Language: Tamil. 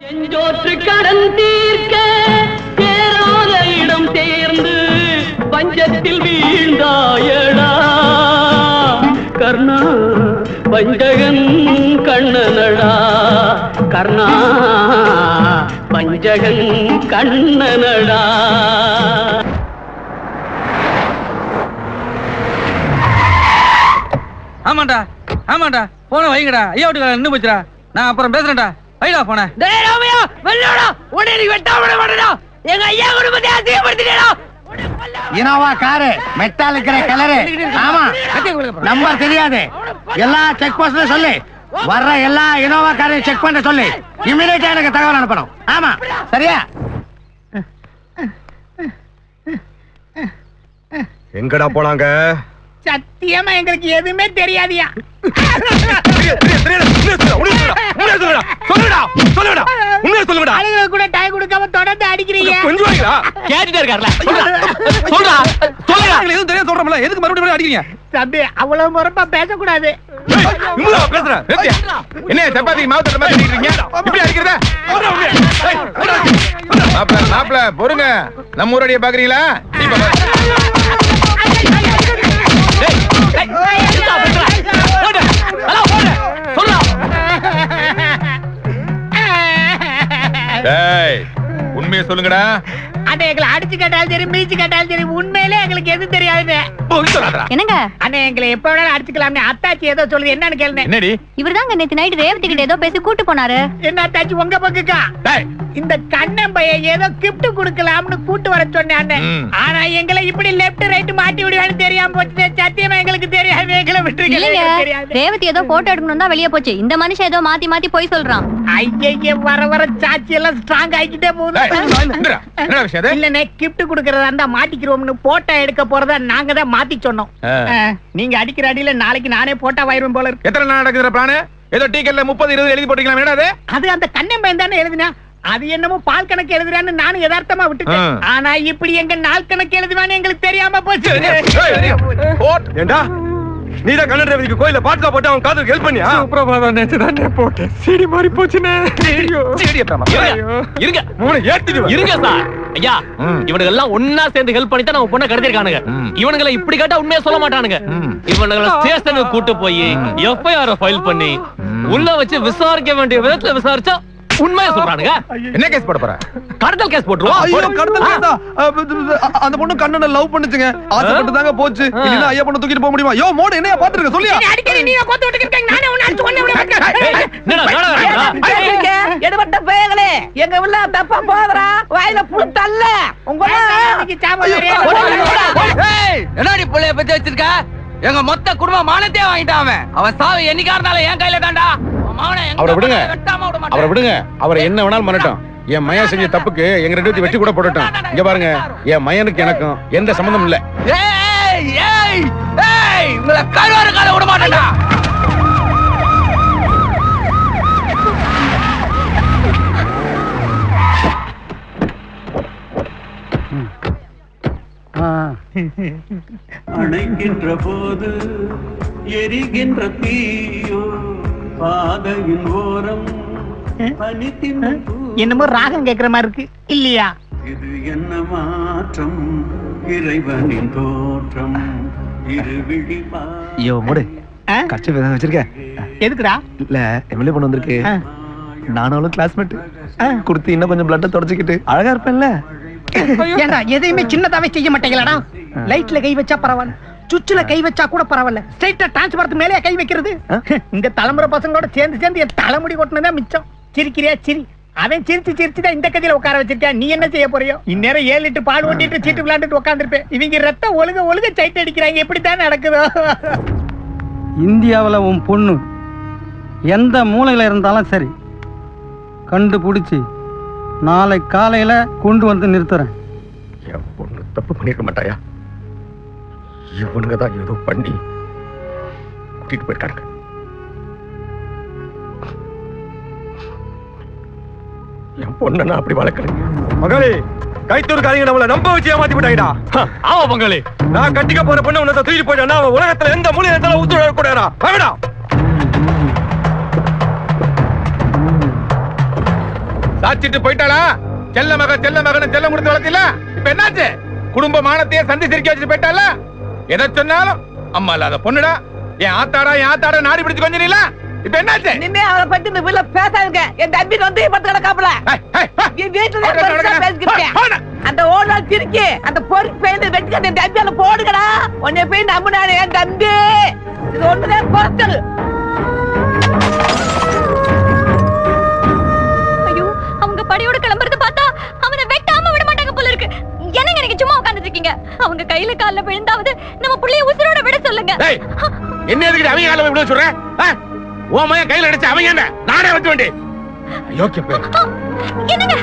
செஞ்சோற்று கடன் தீர்க்க சேராத இடம் தேர்ந்து பஞ்சத்தில் வீழ்ந்தாயடா கர்ணா பஞ்சகன் கண்ணனடா கர்ணா பஞ்சகன் கண்ணனடா. ஆமாண்டா ஆமாண்டா போன வைங்கடா ஐயா வீட்டுக்கு நின்று போச்சுடா. நான் அப்புறம் பேசுறேன்டா. வைடா போன. டேய் ராமையா வெள்ளடா உடனே நீ வெட்டாம விடடா. எங்க ஐயா குடும்பத்தை அசிங்கப்படுத்திடா. இனோவா காரு மெட்டால் இருக்கிற கலரு. ஆமா நம்பர் தெரியாது. எல்லா செக் போஸ்ட்ல சொல்லு. வர்ற எல்லா இனோவா காரையும் செக் பண்ண சொல்லு. இமிடியேட்டா எனக்கு தகவல் அனுப்பணும். ஆமா சரியா? எங்கடா போனாங்க? சத்தியமா எங்களுக்கு எதுவுமே தெரியாதியா. கூட டை கொடுக்காம தொடர்ந்து அடிக்கிறீங்க. கேட்டுட்டே இருக்கார்ல. எதுவும் தெரியாது சொல்றோம்ல. எதுக்கு மறுபடியும் அடிக்கிறீங்க? தம்பி அவ்வளவு முறப்பா பேசக்கூடாது. என்ன சப்பாத்தி மாவு தட்ட மாதிரி அடிக்கிறீங்க? இப்படி அடிக்கிறதா? மாப்ள பொறுங்க. நம்ம ஊரடிய பாக்குறீங்களா? உண்மையை சொல்லுங்கடா. அண்ணே எங்களை அடிச்சு கேட்டாலும் சரி மீச்சு கேட்டாலும் சரி உண்மையிலே எங்களுக்கு எது தெரியாது. என்னங்க அண்ணே எங்களை எப்ப வேணாலும் அடிச்சுக்கலாம்னு அத்தாச்சி ஏதோ சொல்லுது. என்னன்னு கேளுங்க. என்னடி? இவர்தாங்க நேத்து நைட் ரேவதி கிட்ட ஏதோ பேசி கூட்டு போனாரு. என்ன அத்தாச்சி உங்க பக்குக்கா? இந்த கண்ணன் பையன் ஏதோ கிஃப்ட் குடுக்கலாம்னு கூட்டு வர சொன்னேன். ஆனா எங்களை இப்படி லெஃப்ட் ரைட் மாட்டி விடுவான்னு தெரியாம போச்சு. சத்தியமா எங்களுக்கு தெரியாது. எங்களை விட்டுருக்கீங்க. ரேவதி ஏதோ போட்டோ எடுக்கணும் தான் வெளியே போச்சு. இந்த மனுஷன் ஏதோ மாத்தி மாத்தி போய் சொல்றான். ஐயே வர வர சாட்சி எல்லாம் ஸ்ட்ராங் ஆகிட்டே போகுது. இல்லனே கிஃப்ட் குடுக்கறதா இருந்தா மாட்டிக்கிறோம்னு போட்டோ எடுக்க போறதா நாங்க தான் மாத்தி சொன்னோம். நீங்க அடிக்கிற அடியில நாளைக்கு நானே போட்டோ வாயிருவேன் போல இருக்கு. எத்தனை நாள் நடக்குற பிளான்? ஏதோ டீக்கெட்ல 30 20 எழுதி போட்டீங்களா? என்னது அது? அந்த கண்ணன் பையன் தானே எழுதினா. அது என்னமோ பால் கணக்கு எழுதுறான்னு நானும் யதார்த்தமா விட்டுட்டேன். ஆனா இப்படி எங்க நாள் கணக்கு எழுதுவான்னு எங்களுக்கு தெரியாம போச்சு. ஏண்டா நீதான் கண்ணன் ரேவதிக்கு கோயில பாட்டுல போட்டு அவன் காதுக்கு ஹெல்ப் பண்ணியா? சுப்ரபாதம் நேத்துதானே போட்டேன். சீடி மாறி போச்சுனே. இருங்க மூணு ஏத்திடு. இருங்க சார். ஐயா இவனுங்க எல்லாம் ஒன்னா சேர்ந்து ஹெல்ப் பண்ணி தான் நம்ம பொண்ணை கடத்திருக்கானுங்க. இவனுங்களை இப்படி கேட்டா உண்மையா சொல்ல மாட்டானுங்க. இவனுங்களை ஸ்டேஷனுக்கு கூட்டு போய் எஃப்ஐஆர் ஃபைல் பண்ணி உள்ள வச்சு விசாரிக்க வேண்டிய விதத்துல விசாரிச்சா உண்மையா சொல்றானுங்க. என்ன கேஸ் போட போற? கடத்தல் கேஸ் போட்டுருவோம். ஐயோ கடத்தல் கேஸா? அந்த பொண்ணு கண்ணனை லவ் பண்ணுச்சுங்க. ஆசைப்பட்டு தாங்க போச்சு. இல்லனா ஐயா பொண்ணு தூக்கிட்டு போக முடியுமா? யோ மோட என்னைய பாத்துருக்க சொல்லியா? நீ அடிக்கடி நீ கோத்து விட்டுக்கிட்டீங்க. நானே உன்னை அடிச்சு கொன்னு விடுறேன். என்னடா எடுபட்ட பேயங்களே எங்க உள்ள தப்பா போதறா வாயில புழுத்தல்ல உங்க என்னடி புள்ளைய பத்தி வச்சிருக்க? எங்க மொத்த குடும்ப மானத்தையே வாங்கிட்டான் அவன் சாவு என்னைக்கா இருந்தாலும் என் கையில தான்டா. அவரை விடுங்க. அவரை விடுங்க. அவரை என்ன வேணாலும் பண்ணட்டும். என் மயன் செஞ்ச தப்புக்கு எங்க ரெண்டு பேத்தி வெட்டி கூட போடட்டும். இங்க பாருங்க, என் மயனுக்கு எனக்கும் எந்த சம்பந்தம் இல்ல. உங்களை கருவாரு கால விட மாட்டேன்டா. அணைக்கின்ற போது எரிகின்ற தீயோ பாதையின் ஓரம் என்னமோ ராகம் கேக்குற மாதிரி இருக்கு இல்லையா? இது என்ன மாற்றம் இறைவனின் தோற்றம் இருவிழி ஐயோ மூடு கட்சி வச்சிருக்க. எதுக்குடா? இல்ல எம்எல்ஏ பொண்ணு வந்திருக்கு. நானும் கிளாஸ்மேட். குடுத்து இன்னும் கொஞ்சம் பிளட்ட தொடச்சிக்கிட்டு அழகா இருப்பேன்ல. ஏண்டா எதையுமே சின்னதாவே செய்ய மாட்டேங்கலடா. லைட்ல கை வச்சா பரவாயில்ல, சுவிட்ச்ல கை வச்சா கூட பரவாயில்ல, ஸ்ட்ரைட்டா டிரான்ஸ்ஃபார்மர் மேலே கை வைக்கிறது. இந்த தலைமுறை பசங்களோட சேர்ந்து என் தலைமுடி கொட்டினதா மிச்சம். சிரிக்கிறியா சிரி. அவன் சிரிச்சுதான் இந்த கதையில உட்கார வச்சிருக்கேன். நீ என்ன செய்ய போறியோ? இந்நேரம் 7 லிட்டர் பால் ஓட்டிட்டு சீட்டு விளையாண்டுட்டு உட்காந்துருப்பேன். இவங்க ரத்தம் ஒழுக சைட் அடிக்கிறாங்க. எப்படித்தான் நடக்குதோ? இந்தியாவில் உன் பொண்ணு எந்த மூலையில இருந்தாலும் சரி கண்டுபிடிச்சி நாளை காலையில கொண்டு வந்து நிறுத்துறேன். என் பொண்ணு தப்பு பண்ணிருக்க மாட்டாயா? இவனுங்க தான் ஏதோ பண்ணி கூட்டிட்டு போயிருக்காங்க. என் பொண்ண நான் அப்படி வளர்க்கறேன். மகளே, கைத்தூர்காரங்க நம்மள நம்ப வச்சு ஏமாத்தி விட்டாங்கடா. ஆமா மகளே, நான் கட்டிக்க போற பொண்ணு உன்னை தூக்கிட்டு போயிட்டானா அவன் உலகத்துல எந்த மூலையில இருந்தாலும் ஊத்து கூடாதா? வேடா தாச்சிட்டு போயிட்டாளா? செல்ல மகன் செல்லம் கொடுத்து வளர்த்தில. இப்ப என்னாச்சு? குடும்ப மானத்தையே சந்தி சிரிக்க வச்சுட்டு போயிட்டால. எதை சொன்னாலும் அம்மா இல்லாத பொண்ணுடா, என் ஆத்தாடா நாடி பிடிச்சு கொஞ்சம். இப்ப என்னாச்சு? நின்னே அவளை பத்தி இந்த வீட்டுல பேசாதுங்க. என் தம்பி வந்து பத்து கிடக்காப்புல வீட்டுல பேசிக்கிட்டேன். அந்த ஓடால் திருக்கி அந்த பொறுப்பு பெயிண்ட் வெட்டிக்க என் தம்பியால போடுங்கடா. உன்னை போய் நம்பினானே என் தம்பி. இது ஒண்ணுதான் பொறுத்தல். ஐயோ, அவங்க படையோட கிளம்புறது பார்த்தா அவனை வெட்டாம விட மாட்டாங்க போல இருக்கு. என்னங்க நீங்க சும்மா உட்கார்ந்துட்டு இருக்கீங்க? அவங்க கையில கால்ல விழுந்தாவது நம்ம புள்ளைய உசுரோட விட சொல்லுங்க. என்ன எதுக்கு அவங்க கால விட சொல்றேன்? ஓ மகன் கையில அடிச்சு அவங்க என்ன நானே வச்சு வேண்டி. யோக்கிய பேர் என்னங்க